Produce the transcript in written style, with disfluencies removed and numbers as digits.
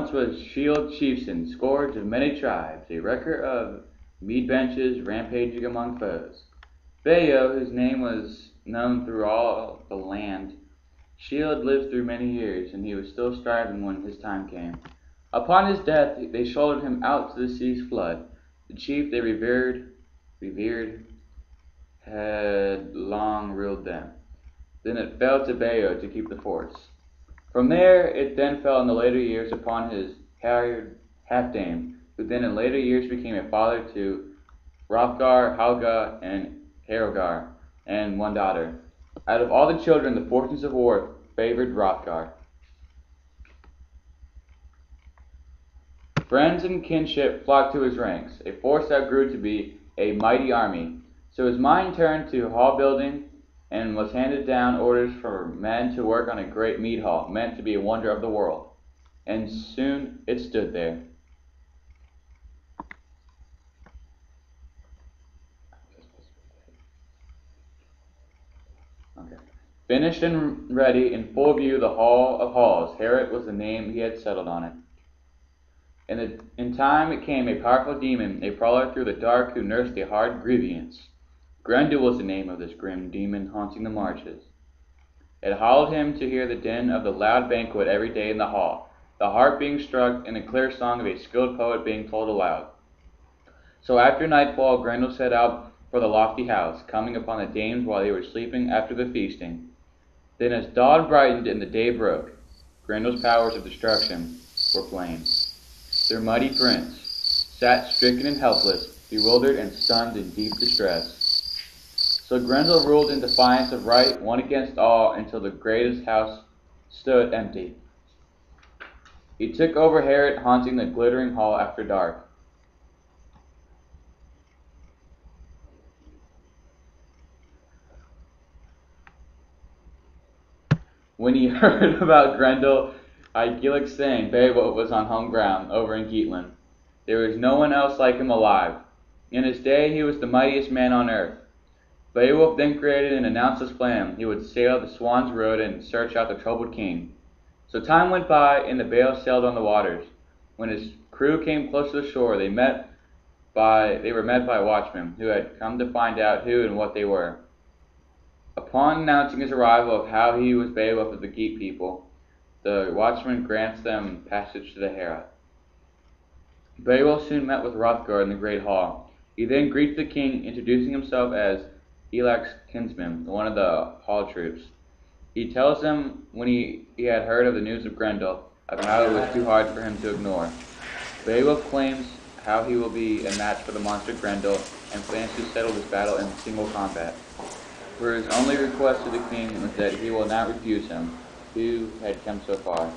once was shield chieftain, scourge of many tribes, a wrecker of mead benches, rampaging among foes. Beowulf, whose name was known through all the land, Shield lived through many years, and he was still striving when his time came. Upon his death, they shouldered him out to the sea's flood. The chief they revered, had long ruled them. Then it fell to Beowulf to keep the forts. From there, it then fell in the later years upon his harried half-dame, who then in later years became a father to Hrothgar, Helga, and Herogar, and one daughter. Out of all the children, the fortunes of war favored Hrothgar. Friends and kinship flocked to his ranks, a force that grew to be a mighty army. So his mind turned to hall building and was handed down orders for men to work on a great mead hall, meant to be a wonder of the world. And soon it stood there. Okay. Finished and ready, in full view, the Hall of Halls. Herod was the name he had settled on it. In time it came a powerful demon, a prowler through the dark, who nursed a hard grievance. Grendel was the name of this grim demon haunting the marches. It hallowed him to hear the din of the loud banquet every day in the hall, the harp being struck and the clear song of a skilled poet being told aloud. So after nightfall, Grendel set out for the lofty house, coming upon the dames while they were sleeping after the feasting. Then as dawn brightened and the day broke, Grendel's powers of destruction were plain. Their mighty prince sat stricken and helpless, bewildered and stunned in deep distress. So Grendel ruled in defiance of right, one against all, until the greatest house stood empty. He took over Herod, haunting the glittering hall after dark. When he heard about Grendel, Igilic saying Beowulf was on home ground over in Geatland. There was no one else like him alive. In his day he was the mightiest man on earth. Beowulf then created and announced his plan. He would sail the Swan's Road and search out the troubled king. So time went by, and the Beowulf sailed on the waters. When his crew came close to the shore, they were met by watchmen, who had come to find out who and what they were. Upon announcing his arrival of how he was Beowulf of the Geat people, the watchman grants them passage to the Heorot. Beowulf soon met with Hrothgar in the great hall. He then greets the king, introducing himself as Elac's kinsman, one of the hall troops. He tells them when he had heard of the news of Grendel, of how it was too hard for him to ignore. Beowulf claims how he will be a match for the monster Grendel, and plans to settle this battle in single combat. For his only request to the king was that he will not refuse him, who had come so far.